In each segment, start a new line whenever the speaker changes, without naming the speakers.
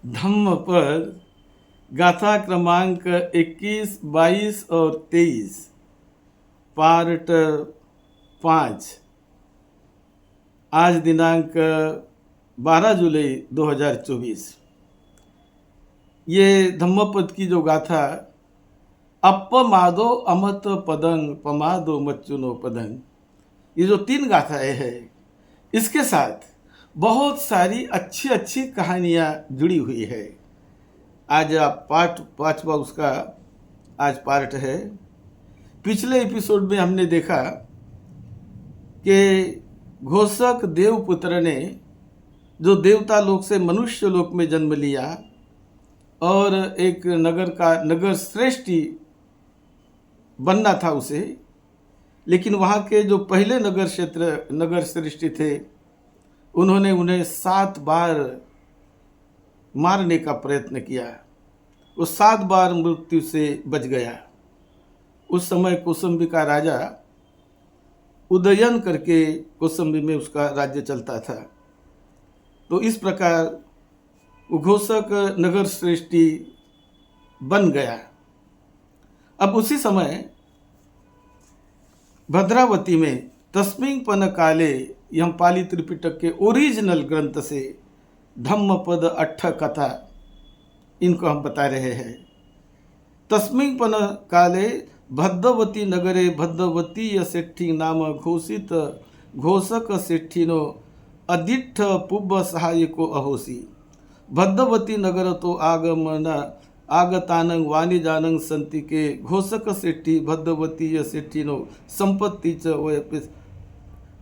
धम्मपद गाथा क्रमांक 21, 22 और 23 पार्ट 5। आज दिनांक 12 जुलाई 2024। ये धम्मपद की जो गाथा अपमादो अमत पदंग पमादो मच्चुनो पदंग, ये जो 3 गाथाएं हैं, इसके साथ बहुत सारी अच्छी अच्छी कहानियाँ जुड़ी हुई है। आज आप पार्ट 5वां उसका आज पार्ट है। पिछले एपिसोड में हमने देखा कि घोषक देवपुत्र ने जो देवता लोक से मनुष्य लोक में जन्म लिया और एक नगर श्रेष्ठी बनना था उसे, लेकिन वहाँ के जो पहले नगर श्रेष्ठी थे, उन्होंने उन्हें 7 बार मारने का प्रयत्न किया। वो 7 बार मृत्यु से बच गया। उस समय कौसंबी का राजा उदयन करके कौसंबी में उसका राज्य चलता था। तो इस प्रकार घोषक नगर श्रेष्ठी बन गया। अब उसी समय भद्रावती में तस्मिंपन काले, यह पाली त्रिपिटक के ओरिजिनल ग्रंथ से धम्मपद 8 कथा, इनको हम बता रहे हैं। तस्मिंपन काले भद्रवती नगरे भद्रवती सेठी नाम घोषित घोषक सेठिनो अदिठ पुब्ब सहायको अहोसी। भद्रवती नगर तो आगतानंग वाणिजानंग संति के घोषक सेठी भद्रवती सेठिनो संपत्ति च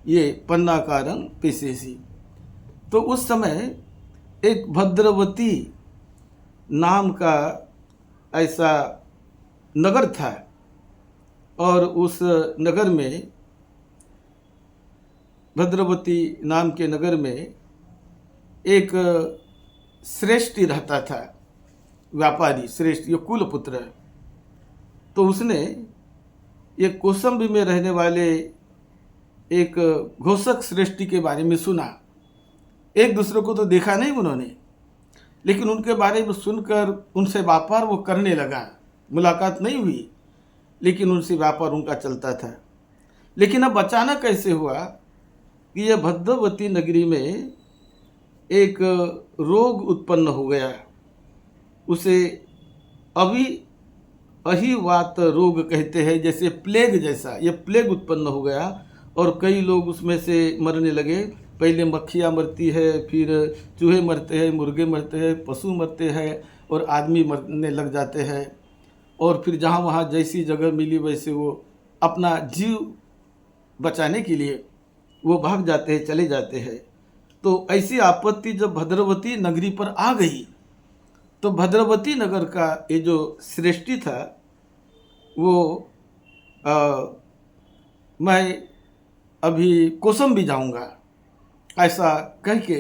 ये पन्नाकारंग पेशेसी। तो उस समय एक भद्रवती नाम का ऐसा नगर था और उस नगर में, भद्रवती नाम के नगर में एक श्रेष्ठी रहता था, व्यापारी श्रेष्ठ, ये कुलपुत्र। तो उसने ये कौसंबी में रहने वाले एक घोषक श्रेष्ठी के बारे में सुना। एक दूसरे को तो देखा नहीं उन्होंने, लेकिन उनके बारे में सुनकर उनसे व्यापार वो करने लगा। मुलाकात नहीं हुई, लेकिन उनसे व्यापार उनका चलता था। लेकिन अब अचानक ऐसे हुआ कि यह भद्रवती नगरी में एक रोग उत्पन्न हो गया। उसे अहिवात रोग कहते हैं, जैसे प्लेग जैसा यह प्लेग उत्पन्न हो गया और कई लोग उसमें से मरने लगे। पहले मक्खियाँ मरती है, फिर चूहे मरते हैं, मुर्गे मरते हैं, पशु मरते हैं और आदमी मरने लग जाते हैं। और फिर जहाँ वहाँ जैसी जगह मिली वैसे वो अपना जीव बचाने के लिए वो भाग जाते हैं, चले जाते हैं। तो ऐसी आपत्ति जब भद्रवती नगरी पर आ गई, तो भद्रवती नगर का ये जो श्रेष्ठी था वो मैं अभी कौसंबी जाऊंगा, ऐसा कह के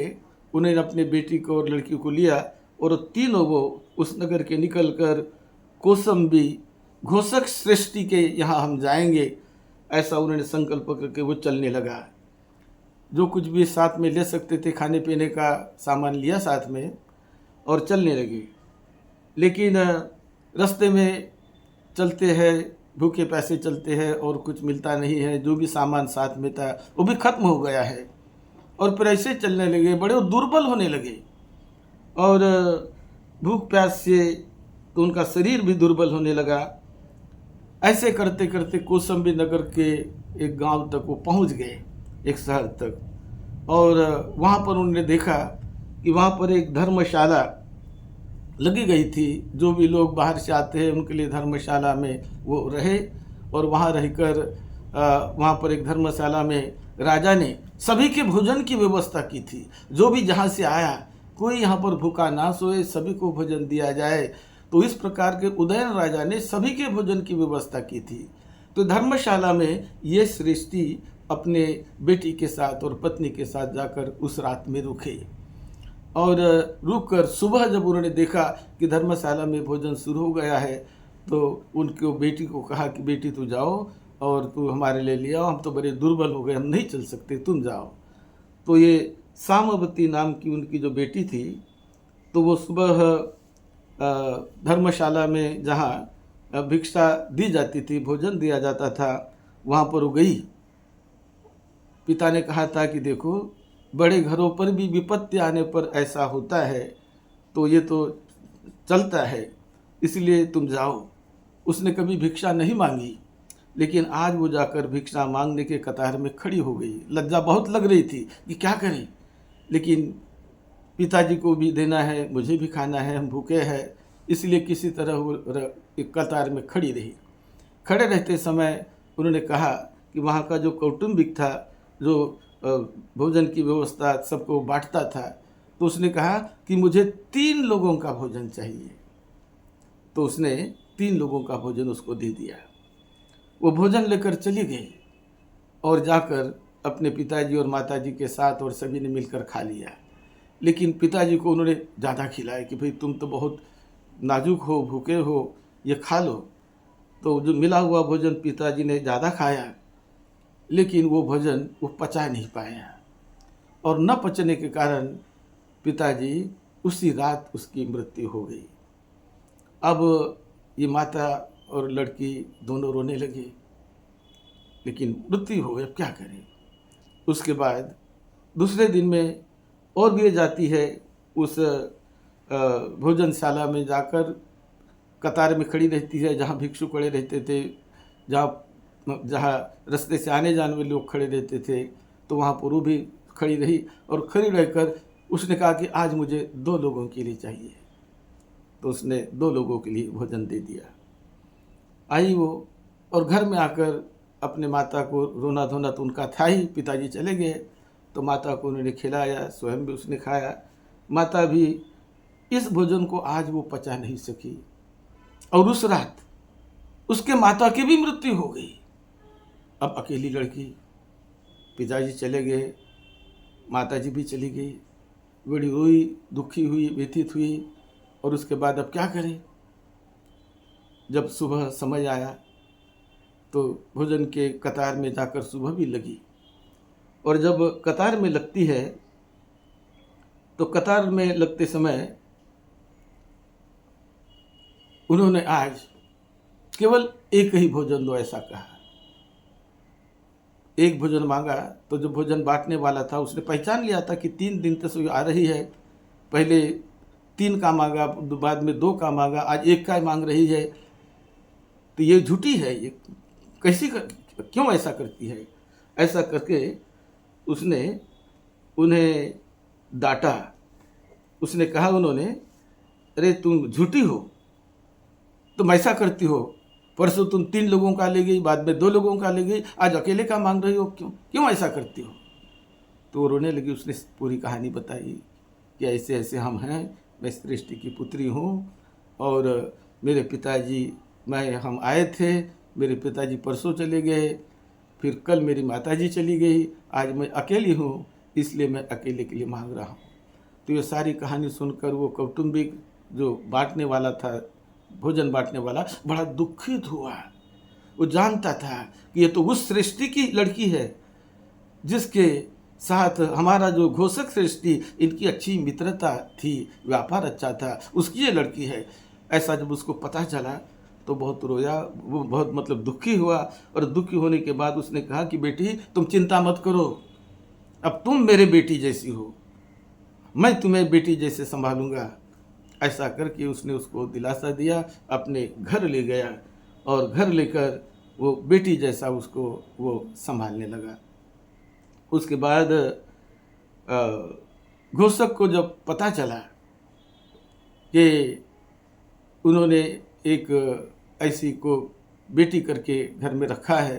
उन्हें अपने बेटी को और लड़की को लिया और तीनों वो उस नगर के निकल कर कौसंबी घोषक श्रेष्ठी के यहाँ हम जाएंगे, ऐसा उन्होंने संकल्प करके वो चलने लगा। जो कुछ भी साथ में ले सकते थे, खाने पीने का सामान लिया साथ में और चलने लगे। लेकिन रास्ते में चलते हैं, भूखे प्यासे चलते हैं और कुछ मिलता नहीं है। जो भी सामान साथ में था वो भी खत्म हो गया है और फिर ऐसे चलने लगे, बड़े दुर्बल होने लगे और भूख प्यास से तो उनका शरीर भी दुर्बल होने लगा। ऐसे करते करते कौसंबी नगर के एक गांव तक वो पहुंच गए, एक शहर तक। और वहाँ पर उन्होंने देखा कि वहाँ पर एक धर्मशाला लगी गई थी। जो भी लोग बाहर से आते हैं उनके लिए धर्मशाला में वो रहे और वहाँ रहकर वहाँ पर एक धर्मशाला में राजा ने सभी के भोजन की व्यवस्था की थी। जो भी जहाँ से आया, कोई यहाँ पर भूखा ना सोए, सभी को भोजन दिया जाए। तो इस प्रकार के उदयन राजा ने सभी के भोजन की व्यवस्था की थी। तो धर्मशाला में ये श्रेष्ठी अपने बेटी के साथ और पत्नी के साथ जाकर उस रात में रुके और रुक कर सुबह जब उन्होंने देखा कि धर्मशाला में भोजन शुरू हो गया है, तो उनके बेटी को कहा कि बेटी तू जाओ और तू हमारे लिए ले आओ, हम तो बड़े दुर्बल हो गए, हम नहीं चल सकते, तुम जाओ। तो ये सामवती नाम की उनकी जो बेटी थी, तो वो सुबह धर्मशाला में जहाँ भिक्षा दी जाती थी, भोजन दिया जाता था, वहाँ पर वो गई। पिता ने कहा था कि देखो, बड़े घरों पर भी विपत्ति आने पर ऐसा होता है, तो ये तो चलता है, इसलिए तुम जाओ। उसने कभी भिक्षा नहीं मांगी, लेकिन आज वो जाकर भिक्षा मांगने के कतार में खड़ी हो गई। लज्जा बहुत लग रही थी कि क्या करें, लेकिन पिताजी को भी देना है, मुझे भी खाना है, हम भूखे हैं, इसलिए किसी तरह वो एक कतार में खड़ी रही। खड़े रहते समय उन्होंने कहा कि वहाँ का जो कौटुंबिक था, जो भोजन की व्यवस्था सबको बांटता था, तो उसने कहा कि मुझे 3 लोगों का भोजन चाहिए। तो उसने 3 लोगों का भोजन उसको दे दिया। वो भोजन लेकर चली गई और जाकर अपने पिताजी और माताजी के साथ और सभी ने मिलकर खा लिया। लेकिन पिताजी को उन्होंने ज़्यादा खिलाया कि भाई तुम तो बहुत नाजुक हो, भूखे हो, ये खा लो। तो जो मिला हुआ भोजन पिताजी ने ज़्यादा खाया, लेकिन वो भोजन वो पचा नहीं पाया, और न पचने के कारण पिताजी उसी रात उसकी मृत्यु हो गई। अब ये माता और लड़की दोनों रोने लगे, लेकिन मृत्यु हो गई, अब क्या करें। उसके बाद दूसरे दिन में और भी जाती है, उस भोजनशाला में जाकर कतार में खड़ी रहती है, जहाँ भिक्षु खड़े रहते थे, जहाँ रास्ते से आने जाने वाले लोग खड़े रहते थे, तो वहाँ पर वो भी खड़ी रही, और खड़ी रहकर उसने कहा कि आज मुझे 2 लोगों के लिए चाहिए। तो उसने 2 लोगों के लिए भोजन दे दिया। आई वो, और घर में आकर अपने माता को रोना धोना तो उनका था ही। पिताजी चले गए तो माता को उन्होंने खिलाया, स्वयं भी उसने खाया। माता भी इस भोजन को आज वो पचा नहीं सकी, और उस रात उसके माता की भी मृत्यु हो गई। अब अकेली लड़की, पिताजी चले गए, माताजी भी चली गई, बड़ी रोई, दुखी हुई, व्यथित हुई, और उसके बाद अब क्या करें। जब सुबह समय आया तो भोजन के कतार में जाकर सुबह भी लगी, और जब कतार में लगती है तो कतार में लगते समय उन्होंने आज केवल एक ही भोजन दो, ऐसा कहा। एक भोजन मांगा तो जो भोजन बांटने वाला था उसने पहचान लिया था कि 3 दिन तक आ रही है। पहले 3 का मांगा, बाद में 2 का मांगा, आज 1 का मांग रही है, तो ये झूठी है, ये कैसी क्यों ऐसा करती है। ऐसा करके उसने उन्हें डांटा। उसने कहा, उन्होंने, अरे तुम झूठी हो, तुम ऐसा करती हो, परसों तुम 3 लोगों का ले गई, बाद में 2 लोगों का ले गई, आज अकेले का मांग रही हो, क्यों ऐसा करती हो। तो वो रोने लगी। उसने पूरी कहानी बताई कि ऐसे ऐसे हम हैं, मैं सृष्टि की पुत्री हूँ, और मेरे पिताजी हम आए थे, मेरे पिताजी परसों चले गए, फिर कल मेरी माताजी चली गई, आज मैं अकेली हूँ, इसलिए मैं अकेले के लिए मांग रहा हूँ। तो ये सारी कहानी सुनकर वो कौटुंबिक जो बांटने वाला था, भोजन बांटने वाला, बड़ा दुखित हुआ। वो जानता था कि ये तो उस सृष्टि की लड़की है जिसके साथ हमारा जो घोषक सृष्टि, इनकी अच्छी मित्रता थी, व्यापार अच्छा था, उसकी ये लड़की है। ऐसा जब उसको पता चला तो बहुत रोया, वो बहुत दुखी हुआ, और दुखी होने के बाद उसने कहा कि बेटी तुम चिंता मत करो, अब तुम मेरे बेटी जैसी हो, मैं तुम्हें बेटी जैसे संभालूंगा। ऐसा करके उसने उसको दिलासा दिया, अपने घर ले गया, और घर लेकर वो बेटी जैसा उसको वो संभालने लगा। उसके बाद घोषक को जब पता चला कि उन्होंने एक ऐसी को बेटी करके घर में रखा है,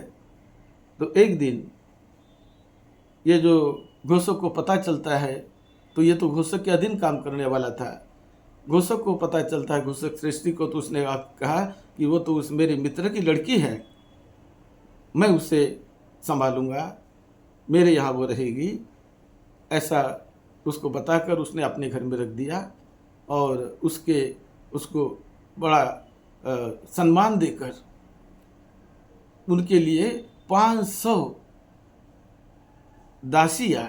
तो एक दिन ये जो घोषक को पता चलता है, तो ये तो घोषक के अधीन काम करने वाला था। घोषक को पता चलता है, घोषक सृष्टि को, तो उसने कहा कि वो तो उस मेरे मित्र की लड़की है, मैं उसे संभालूंगा, मेरे यहाँ वो रहेगी। ऐसा उसको बताकर उसने अपने घर में रख दिया, और उसको बड़ा सम्मान देकर उनके लिए 500 दासियाँ,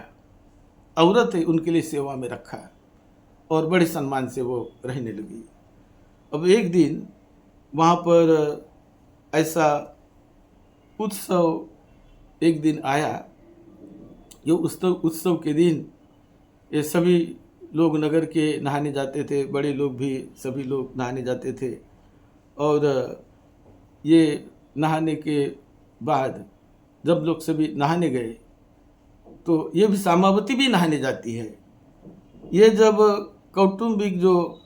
औरतें उनके लिए सेवा में रखा। और बड़े सम्मान से वो रहने लगी। अब एक दिन वहाँ पर ऐसा उत्सव एक दिन आया। ये उत्सव के दिन ये सभी लोग नगर के नहाने जाते थे, बड़े लोग भी सभी लोग नहाने जाते थे। और ये नहाने के बाद जब लोग सभी नहाने गए तो ये भी सामावती भी नहाने जाती है। ये जब कौटुंबिक जो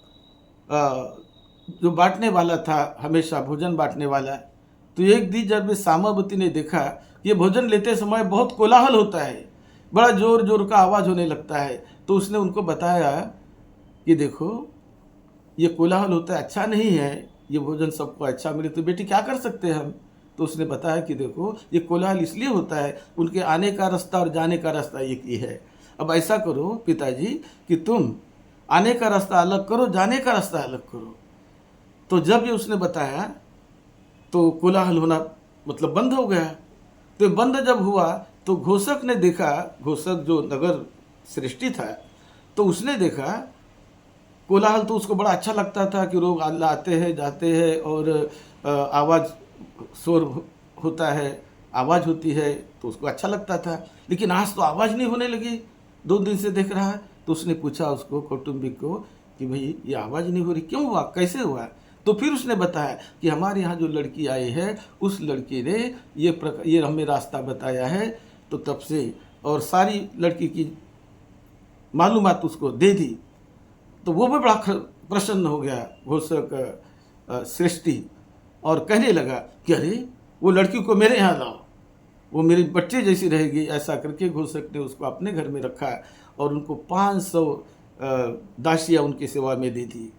बांटने वाला था, हमेशा भोजन बांटने वाला, तो एक दिन जब सामावती ने देखा ये भोजन लेते समय बहुत कोलाहल होता है, बड़ा जोर जोर का आवाज़ होने लगता है, तो उसने उनको बताया कि देखो ये कोलाहल होता है, अच्छा नहीं है, ये भोजन सबको अच्छा मिले तो बेटी क्या कर सकते हैं हम। तो उसने बताया कि देखो ये कोलाहल इसलिए होता है, उनके आने का रास्ता और जाने का रास्ता एक ही है। अब ऐसा करो पिताजी कि तुम आने का रास्ता अलग करो, जाने का रास्ता अलग करो। तो जब ये उसने बताया तो कोलाहल होना मतलब बंद हो गया। तो बंद जब हुआ तो घोषक ने देखा, घोषक जो नगर श्रेष्ठी था, तो उसने देखा कोलाहल तो उसको बड़ा अच्छा लगता था कि लोग आते हैं जाते हैं और आवाज़ शोर होता है, आवाज़ होती है, तो उसको अच्छा लगता था। लेकिन आज तो आवाज़ नहीं होने लगी, 2 दिन से देख रहा है। तो उसने पूछा उसको कौटुंबिक को कि भाई ये आवाज़ नहीं हो रही, क्यों हुआ, कैसे हुआ। तो फिर उसने बताया कि हमारे यहाँ जो लड़की आई है उस लड़की ने ये हमें रास्ता बताया है। तो तब से और सारी लड़की की मालूमात उसको दे दी। तो वो भी बड़ा प्रसन्न हो गया घोषक श्रेष्ठी, और कहने लगा कि अरे वो लड़की को मेरे यहाँ लाओ, वो मेरी बच्चे जैसी रहेगी। ऐसा करके घोषक ने उसको अपने घर में रखा और उनको 500 दासियाँ उनकी सेवा में दी थी।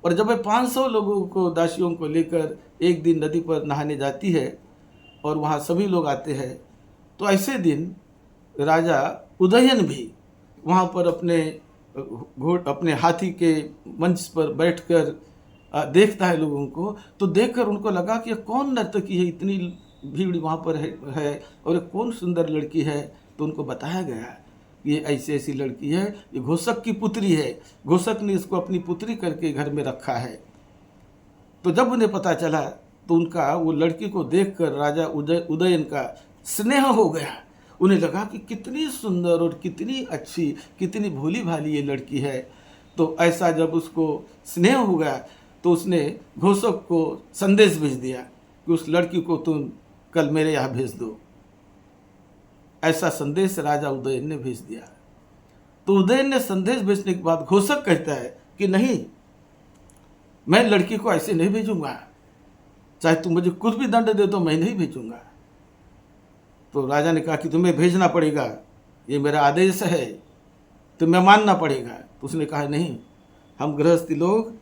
और जब वह 500 लोगों को, दासियों को लेकर एक दिन नदी पर नहाने जाती है और वहाँ सभी लोग आते हैं, तो ऐसे दिन राजा उदयन भी वहाँ पर अपने हाथी के मंच पर बैठकर देखता है लोगों को। तो देखकर उनको लगा कि ये कौन नर्तकी है, इतनी भीड़ वहाँ पर है और ये कौन सुंदर लड़की है। तो उनको बताया गया ये ऐसी ऐसी लड़की है, ये घोषक की पुत्री है, घोषक ने इसको अपनी पुत्री करके घर में रखा है। तो जब उन्हें पता चला तो उनका वो लड़की को देखकर राजा उदयन का स्नेह हो गया। उन्हें लगा कि कितनी सुंदर और कितनी अच्छी, कितनी भोली भाली ये लड़की है। तो ऐसा जब उसको स्नेह हो गया तो उसने घोषक को संदेश भेज दिया कि उस लड़की को तुम कल मेरे यहाँ भेज दो। ऐसा संदेश राजा उदयन ने भेज दिया। तो उदयन ने संदेश भेजने के बाद घोषक कहता है कि नहीं, मैं लड़की को ऐसे नहीं भेजूंगा, चाहे तुम मुझे कुछ भी दंड दे दो मैं नहीं भेजूंगा। तो राजा ने कहा कि तुम्हें भेजना पड़ेगा, ये मेरा आदेश है, तुम्हें मानना पड़ेगा। तो उसने कहा नहीं, हम गृहस्थी लोग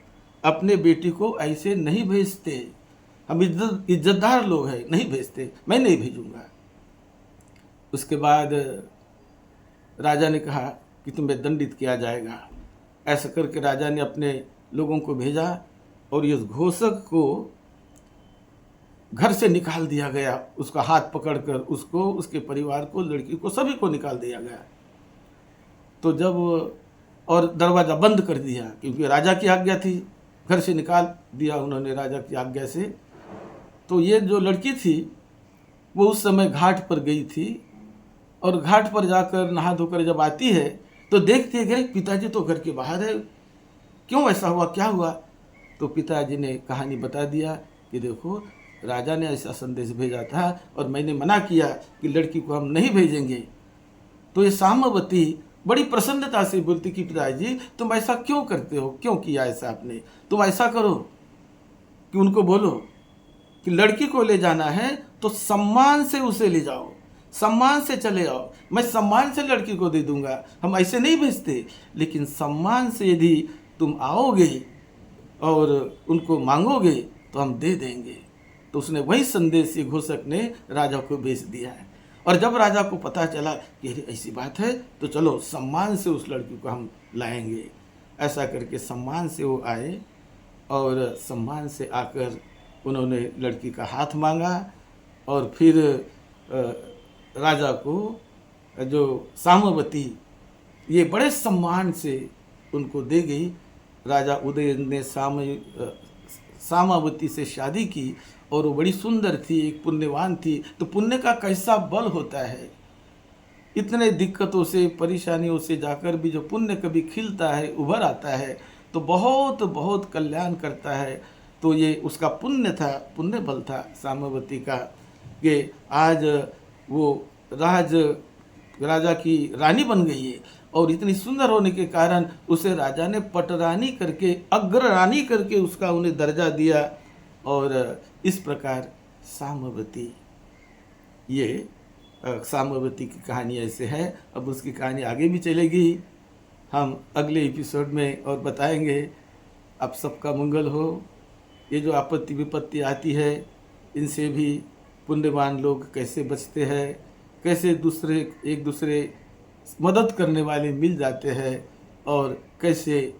अपने बेटी को ऐसे नहीं भेजते, हम इज्जतदार लोग हैं, नहीं भेजते, मैं नहीं भेजूंगा। उसके बाद राजा ने कहा कि तुम्हें दंडित किया जाएगा। ऐसा करके राजा ने अपने लोगों को भेजा और इस घोषक को घर से निकाल दिया गया। उसका हाथ पकड़कर उसको, उसके परिवार को, लड़की को, सभी को निकाल दिया गया। तो जब और दरवाज़ा बंद कर दिया, क्योंकि राजा की आज्ञा थी, घर से निकाल दिया उन्होंने राजा की आज्ञा से। तो ये जो लड़की थी वो उस समय घाट पर गई थी और घाट पर जाकर नहा धोकर जब आती है तो देखते गए पिताजी तो घर के बाहर है, क्यों ऐसा हुआ, क्या हुआ। तो पिताजी ने कहानी बता दिया कि देखो राजा ने ऐसा संदेश भेजा था और मैंने मना किया कि लड़की को हम नहीं भेजेंगे। तो ये सामवती बड़ी प्रसन्नता से बोलती कि पिताजी तुम ऐसा क्यों करते हो, क्यों किया ऐसा आपने। तुम ऐसा करो कि उनको बोलो कि लड़की को ले जाना है तो सम्मान से उसे ले जाओ, सम्मान से चले आओ, मैं सम्मान से लड़की को दे दूंगा, हम ऐसे नहीं भेजते। लेकिन सम्मान से यदि तुम आओगे और उनको मांगोगे तो हम दे देंगे। तो उसने वही संदेश ये घोषक ने राजा को भेज दिया है। और जब राजा को पता चला कि ऐसी बात है तो चलो सम्मान से उस लड़की को हम लाएंगे। ऐसा करके सम्मान से वो आए और सम्मान से आकर उन्होंने लड़की का हाथ मांगा और फिर राजा को जो सामवती ये बड़े सम्मान से उनको दे गई। राजा उदयन ने सामावती से शादी की और वो बड़ी सुंदर थी, एक पुण्यवान थी। तो पुण्य का कैसा बल होता है, इतने दिक्कतों से परेशानियों से जाकर भी जो पुण्य कभी खिलता है, उभर आता है, तो बहुत बहुत कल्याण करता है। तो ये उसका पुण्य था, पुण्य बल था सामावती का, कि आज वो राजा की रानी बन गई है। और इतनी सुंदर होने के कारण उसे राजा ने पटरानी करके, अग्ररानी करके उसका उन्हें दर्जा दिया। और इस प्रकार सामावती, ये सामावती की कहानी ऐसे है। अब उसकी कहानी आगे भी चलेगी, हम अगले एपिसोड में और बताएंगे। आप सबका मंगल हो। ये जो आपत्ति विपत्ति आती है, इनसे भी पुण्यवान लोग कैसे बचते हैं, कैसे एक दूसरे मदद करने वाले मिल जाते हैं, और कैसे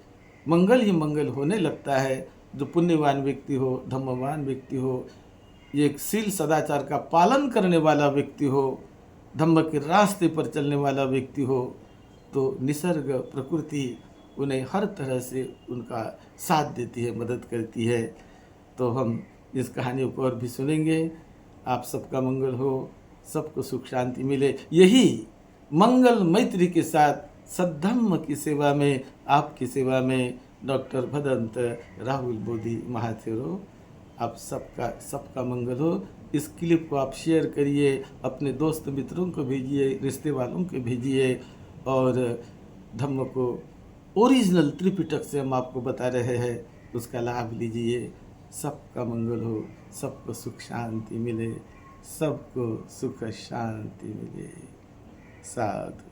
मंगल ही मंगल होने लगता है। जो पुण्यवान व्यक्ति हो, धर्मवान व्यक्ति हो, ये एक शील सदाचार का पालन करने वाला व्यक्ति हो, धम्म के रास्ते पर चलने वाला व्यक्ति हो, तो निसर्ग प्रकृति उन्हें हर तरह से उनका साथ देती है, मदद करती है। तो हम इस कहानियों को और भी सुनेंगे। आप सबका मंगल हो, सबको सुख शांति मिले। यही मंगल मैत्री के साथ सद्धम्म की सेवा में, आपकी सेवा में डॉक्टर भदंत राहुल बोधी महाथेरो। आप सबका मंगल हो। इस क्लिप को आप शेयर करिए, अपने दोस्त मित्रों को भेजिए, रिश्ते वालों को भेजिए, और धम्म को ओरिजिनल त्रिपिटक से हम आपको बता रहे हैं, उसका लाभ लीजिए। सबका मंगल हो, सबको सुख शांति मिले, सबको सुख शांति मिले। साधु।